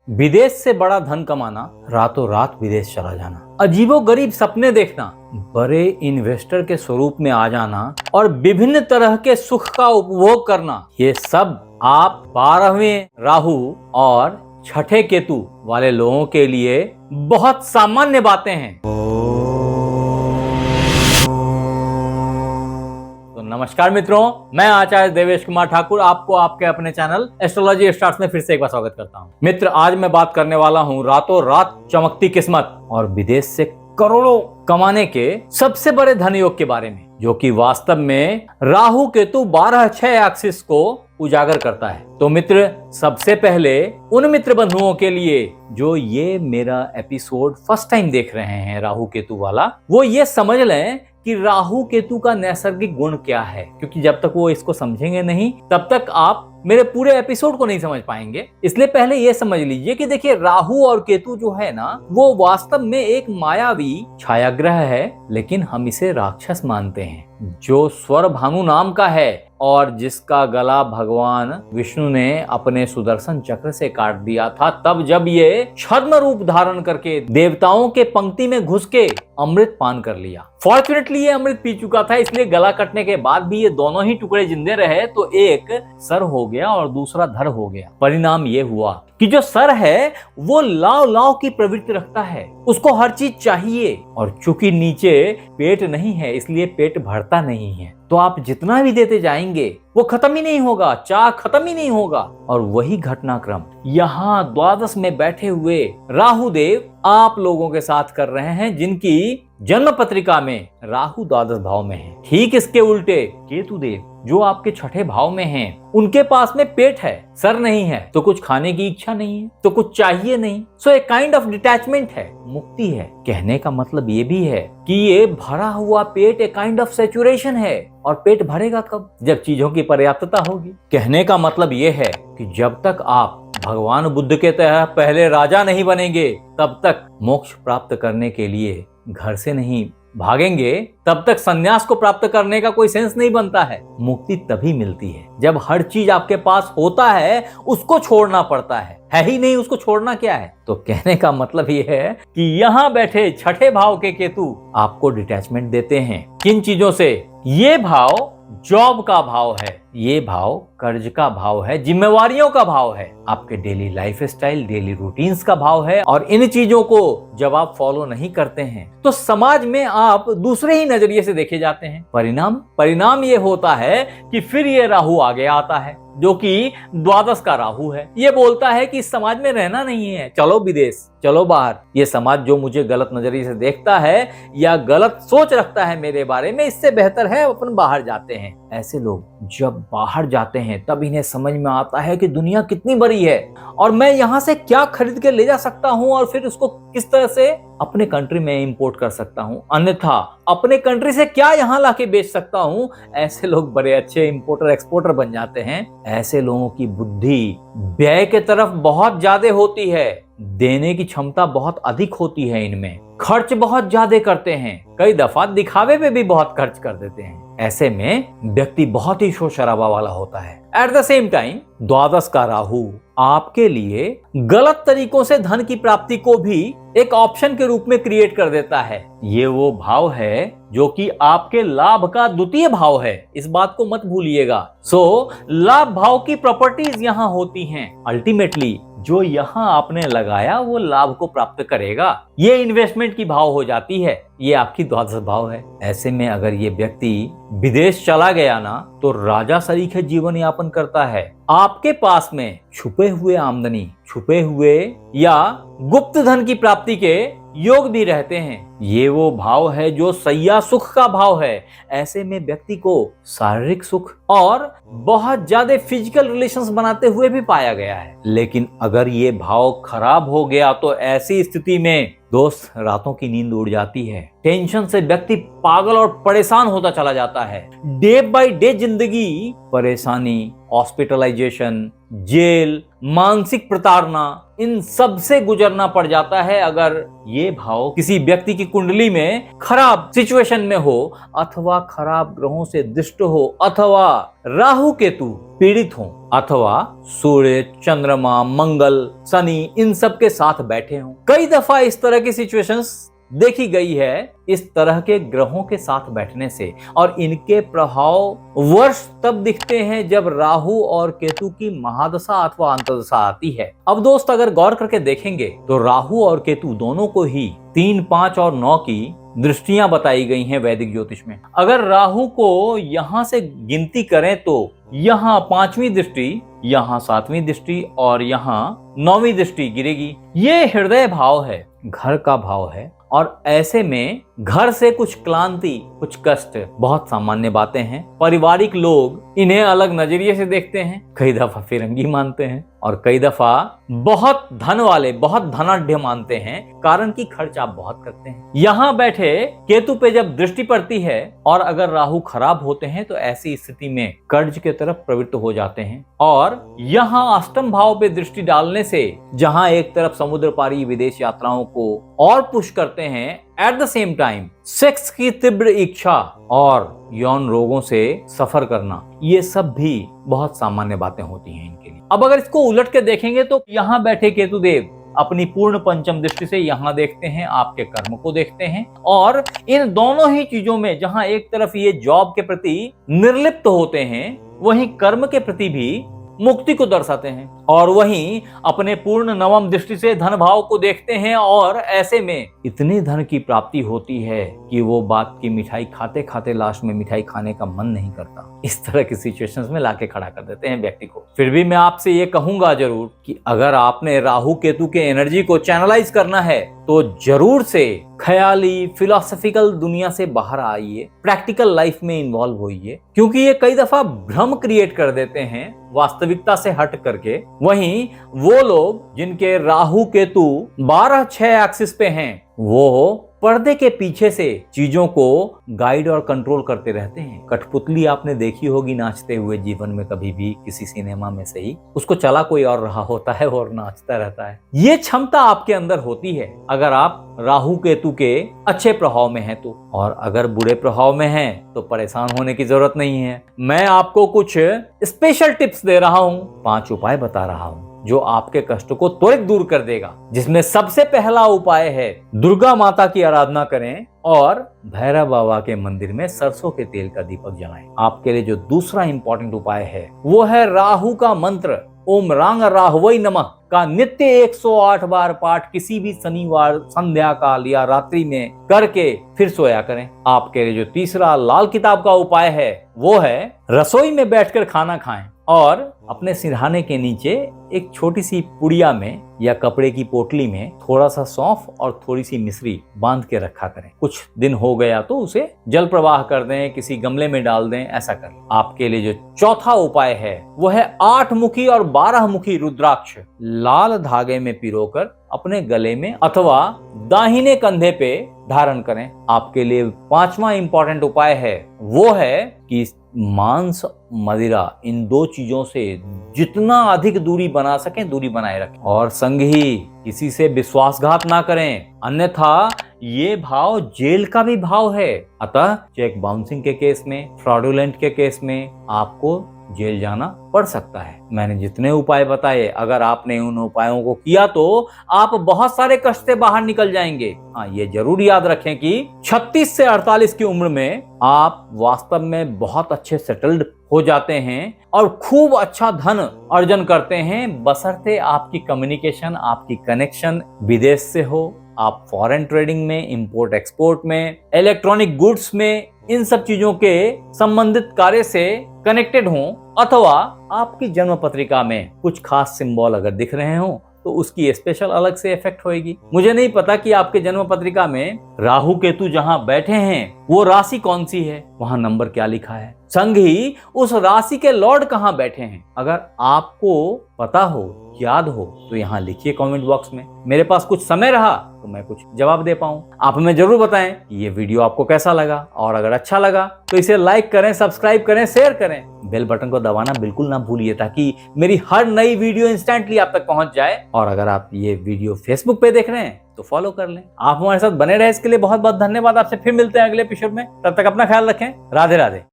विदेश से बड़ा धन कमाना, रातों रात विदेश चला जाना, अजीबोगरीब सपने देखना, बड़े इन्वेस्टर के स्वरूप में आ जाना और विभिन्न तरह के सुख का उपभोग करना, ये सब आप 12वें राहु और छठे केतु वाले लोगों के लिए बहुत सामान्य बातें हैं। नमस्कार मित्रों, मैं आचार्य देवेश कुमार ठाकुर आपको आपके अपने चैनल एस्ट्रोलॉजी स्टार्स में फिर से एक बार स्वागत करता हूं। मित्र, आज मैं बात करने वाला हूं रातों रात चमकती किस्मत और विदेश से करोड़ों कमाने के सबसे बड़े धन योग के बारे में, जो कि वास्तव में राहु केतु 12-6 एक्सिस को उजागर करता है। तो मित्र, सबसे पहले उन मित्र बंधुओं के लिए जो ये मेरा एपिसोड फर्स्ट टाइम देख रहे हैं राहु केतु वाला, वो ये समझ लें कि राहु केतु का नैसर्गिक गुण क्या है, क्योंकि जब तक वो इसको समझेंगे नहीं तब तक आप मेरे पूरे एपिसोड को नहीं समझ पाएंगे। इसलिए पहले ये समझ लीजिए कि देखिए, राहु और केतु जो है ना, वो वास्तव में एक मायावी छायाग्रह है, लेकिन हम इसे राक्षस मानते हैं, जो स्वर भानु नाम का है और जिसका गला भगवान विष्णु ने अपने सुदर्शन चक्र से काट दिया था, तब जब ये छद्म रूप धारण करके देवताओं के पंक्ति में घुस के अमृत पान कर लिया। फॉर्चुनेटली ये अमृत पी चुका था, इसलिए गला कटने के बाद भी ये दोनों ही टुकड़े जिंदे रहे, तो एक सर हो गया और दूसरा धड़ हो गया। परिणाम ये हुआ कि जो सर है वो लाव लाव की प्रवृत्ति रखता है, उसको हर चीज चाहिए, और चूंकि नीचे पेट नहीं है इसलिए पेट भरता नहीं है, तो आप जितना भी देते जाएंगे वो खत्म ही नहीं होगा, चाह खत्म ही नहीं होगा। और वही घटनाक्रम यहाँ द्वादश में बैठे हुए राहु देव आप लोगों के साथ कर रहे हैं, जिनकी जन्म पत्रिका में राहु द्वादश भाव में है। ठीक इसके उल्टे केतु देव जो आपके छठे भाव में हैं, उनके पास में पेट है, सर नहीं है, तो कुछ खाने की इच्छा नहीं है, तो कुछ चाहिए नहीं। सो एक काइंड ऑफ डिटैचमेंट है, मुक्ति है। कहने का मतलब ये भी है कि ये भरा हुआ पेट एक काइंड ऑफ सैचुरेशन है, और पेट भरेगा कब? जब चीजों की पर्याप्तता होगी। कहने का मतलब ये है कि जब तक आप भगवान बुद्ध के तरह पहले राजा नहीं बनेंगे, तब तक मोक्ष प्राप्त करने के लिए घर से नहीं भागेंगे, तब तक संन्यास को प्राप्त करने का कोई सेंस नहीं बनता है। मुक्ति तभी मिलती है जब हर चीज आपके पास होता है, उसको छोड़ना पड़ता है ही नहीं, उसको छोड़ना क्या है? तो कहने का मतलब ये है कि यहाँ बैठे छठे भाव के केतु आपको डिटैचमेंट देते हैं। किन चीजों से? ये भाव जॉब का भाव है, ये भाव कर्ज का भाव है, जिम्मेवारियों का भाव है, आपके daily life style, daily routines का भाव है। और इन चीजों को जब आप फॉलो नहीं करते हैं तो समाज में आप दूसरे ही नजरिए से देखे जाते हैं। परिणाम ये होता है कि फिर ये राहु आगे आता है, जो कि द्वादश का राहु है। ये बोलता है कि इस समाज में रहना नहीं है, चलो विदेश, चलो बाहर। ये समाज जो मुझे गलत नजरिए से देखता है या गलत सोच रखता है मेरे बारे में, इससे बेहतर है अपन बाहर जाते हैं। ऐसे लोग जब बाहर जाते हैं तब इन्हें समझ में आता है कि दुनिया कितनी बड़ी है और मैं यहाँ से क्या खरीद के ले जा सकता हूँ और फिर उसको किस तरह से अपने कंट्री में इंपोर्ट कर सकता हूँ, अन्यथा अपने कंट्री से क्या यहाँ लाके बेच सकता हूँ। ऐसे लोग बड़े अच्छे इंपोर्टर एक्सपोर्टर बन जाते हैं। ऐसे लोगों की बुद्धि व्यय के तरफ बहुत ज्यादा होती है, देने की क्षमता बहुत अधिक होती है, इनमें खर्च बहुत ज्यादा करते हैं, कई दफा दिखावे पे भी बहुत खर्च कर देते हैं। ऐसे में व्यक्ति बहुत ही शोर शराबा वाला होता है। एट द सेम टाइम द्वादश का राहु आपके लिए गलत तरीकों से धन की प्राप्ति को भी एक ऑप्शन के रूप में क्रिएट कर देता है। ये वो भाव है जो कि आपके लाभ का द्वितीय भाव है, इस बात को मत भूलिएगा। सो लाभ भाव की प्रॉपर्टीज यहाँ होती हैं। अल्टीमेटली जो यहाँ आपने लगाया वो लाभ को प्राप्त करेगा, ये इन्वेस्टमेंट की भाव हो जाती है, ये आपकी द्वादश भाव है। ऐसे में अगर ये व्यक्ति विदेश चला गया ना, तो राजा सरीखे जीवन यापन करता है। आपके पास में छुपे हुए आमदनी, छुपे हुए या गुप्त धन की प्राप्ति के योग भी रहते हैं। ये वो भाव है जो सैया सुख का भाव है। ऐसे में व्यक्ति को शारीरिक सुख और बहुत ज्यादा फिजिकल रिलेशंस बनाते हुए भी पाया गया है। लेकिन अगर ये भाव खराब हो गया तो ऐसी स्थिति में दोस्त रातों की नींद उड़ जाती है, टेंशन से व्यक्ति पागल और परेशान होता चला जाता है। डे बाय डे जिंदगी परेशानी, हॉस्पिटलाइजेशन, जेल, मानसिक प्रताड़ना, इन सब से गुजरना पड़ जाता है अगर ये भाव किसी व्यक्ति की कुंडली में खराब सिचुएशन में हो, अथवा खराब ग्रहों से दृष्ट हो, अथवा राहु केतु पीड़ित हो, अथवा सूर्य, चंद्रमा, मंगल, शनि इन सब के साथ बैठे हों। कई दफा इस तरह की सिचुएशंस देखी गई है इस तरह के ग्रहों के साथ बैठने से, और इनके प्रभाव वर्ष तब दिखते हैं जब राहु और केतु की महादशा अथवा अंतर्दशा आती है। अब दोस्त अगर गौर करके देखेंगे तो राहु और केतु दोनों को ही 3, 5 और 9 की दृष्टियां बताई गई हैं वैदिक ज्योतिष में। अगर राहु को यहां से गिनती करें तो यहाँ 5वीं दृष्टि, यहाँ 7वीं दृष्टि और यहाँ 9वीं दृष्टि गिरेगी। ये हृदय भाव है, घर का भाव है, और ऐसे में घर से कुछ क्लांति, कुछ कष्ट बहुत सामान्य बातें हैं। पारिवारिक लोग इन्हें अलग नजरिए से देखते हैं, कई दफा फिरंगी मानते हैं, और कई दफा बहुत धन वाले, बहुत धनाढ्य मानते हैं, कारण कि खर्च आप बहुत करते हैं। यहाँ बैठे केतु पे जब दृष्टि पड़ती है और अगर राहु खराब होते हैं तो ऐसी स्थिति में कर्ज के तरफ प्रवृत्त हो जाते हैं। और यहाँ अष्टम भाव पे दृष्टि डालने से जहाँ एक तरफ समुद्र पारी विदेश यात्राओं को और पुश करते हैं, at the same time sex की तीव्र इच्छा और यौन रोगों से सफर करना, ये सब भी बहुत सामान्य बातें होती हैं इनके लिए। अब अगर इसको उलट के देखेंगे तो यहाँ बैठे केतु देव अपनी पूर्ण पंचम दृष्टि से यहाँ देखते हैं, आपके कर्म को देखते हैं, और इन दोनों ही चीजों में जहाँ एक तरफ ये जॉब के प्रति निर्लिप्त होते हैं, वहीं कर्म के प्रति भी मुक्ति को दर्शाते हैं, और वहीं अपने पूर्ण नवम दृष्टि से धन भाव को देखते हैं, और ऐसे में इतने धन की प्राप्ति होती है कि वो बात की मिठाई खाते खाते लास्ट में मिठाई खाने का मन नहीं करता। इस तरह की सिचुएशंस में लाके खड़ा कर देते हैं व्यक्ति को। फिर भी मैं आपसे ये कहूंगा जरूर कि अगर आपने राहु केतु के एनर्जी को चैनलाइज करना है तो जरूर से ख्याली फिलोसफिकल दुनिया से बाहर आइए, प्रैक्टिकल लाइफ में इन्वॉल्व होइए, क्योंकि ये कई दफा भ्रम क्रिएट कर देते हैं वास्तविकता से हट करके। वहीं वो लोग जिनके राहु केतु 12-6 एक्सिस पे हैं, वो पर्दे के पीछे से चीजों को गाइड और कंट्रोल करते रहते हैं। कठपुतली आपने देखी होगी नाचते हुए जीवन में, कभी भी किसी सिनेमा में सही, उसको चला कोई और रहा होता है और नाचता रहता है। ये क्षमता आपके अंदर होती है अगर आप राहु केतु के अच्छे प्रभाव में हैं तो, और अगर बुरे प्रभाव में हैं तो परेशान होने की जरूरत नहीं है। मैं आपको कुछ स्पेशल टिप्स दे रहा हूँ, 5 उपाय बता रहा हूँ जो आपके कष्ट को त्वरित दूर कर देगा। जिसमें सबसे पहला उपाय है दुर्गा माता की आराधना करें और भैरव बाबा के मंदिर में सरसों के तेल का दीपक जलाएं। आपके लिए जो दूसरा इंपॉर्टेंट उपाय है वो है राहु का मंत्र ओम रांग राहवई नमः का नित्य 108 बार पाठ किसी भी शनिवार संध्या काल या रात्रि में करके फिर सोया करें। आपके लिए जो तीसरा लाल किताब का उपाय है वो है रसोई में बैठकर खाना खाएं और अपने सिरहाने के नीचे एक छोटी सी पुड़िया में या कपड़े की पोटली में थोड़ा सा सौंफ और थोड़ी सी मिश्री बांध के रखा करें। कुछ दिन हो गया तो उसे जल प्रवाह कर दें, किसी गमले में डाल दें, ऐसा करें। आपके लिए जो चौथा उपाय है वो है 8 मुखी और 12 मुखी रुद्राक्ष लाल धागे में पिरोकर अपने गले में अथवा दाहिने कंधे पे धारण करें। आपके लिए 5वां इंपॉर्टेंट उपाय है वो है कि मांस, मदिरा, इन 2 चीजों से जितना अधिक दूरी बना सकें दूरी बनाए रखें, और संग ही किसी से विश्वासघात ना करें, अन्यथा ये भाव जेल का भी भाव है। अतः चेक बाउंसिंग के केस में, फ्रॉडुलेंट के केस में आपको जेल जाना पड़ सकता है। मैंने जितने उपाय बताए, अगर आपने उन उपायों को किया तो आप बहुत सारे कष्ट से बाहर निकल जाएंगे। हाँ, ये जरूर याद रखें कि 36 से 48 की उम्र में आप वास्तव में बहुत अच्छे सेटल्ड हो जाते हैं और खूब अच्छा धन अर्जन करते हैं, बशर्ते आपकी कम्युनिकेशन, आपकी कनेक्शन विदेश से हो, आप फॉरेन ट्रेडिंग में, इंपोर्ट एक्सपोर्ट में, इलेक्ट्रॉनिक गुड्स में, इन सब चीजों के संबंधित कार्य से कनेक्टेड हों, अथवा आपकी जन्म पत्रिका में कुछ खास सिंबल अगर दिख रहे हों तो उसकी स्पेशल अलग से इफेक्ट होएगी। मुझे नहीं पता कि आपके जन्म पत्रिका में राहु केतु जहां बैठे हैं वो राशि कौन सी है, वहां नंबर क्या लिखा है, संग ही उस राशि के लॉर्ड कहां बैठे हैं। अगर आपको पता हो, याद हो तो यहाँ लिखिए कमेंट बॉक्स में। मेरे पास कुछ समय रहा तो मैं कुछ जवाब दे पाऊं। आप हमें जरूर बताएं कि ये वीडियो आपको कैसा लगा, और अगर अच्छा लगा तो इसे लाइक करें, सब्सक्राइब करें, शेयर करें। बेल बटन को दबाना बिल्कुल ना भूलिए ताकि मेरी हर नई वीडियो इंस्टेंटली आप तक पहुंच जाए। और अगर आप ये वीडियो फेसबुक पे देख रहे हैं तो फॉलो कर लें। आप हमारे साथ बने रहे इसके लिए बहुत बहुत धन्यवाद। आपसे फिर मिलते हैं अगले एपिसोड में, तब तक अपना ख्याल रखें। राधे राधे।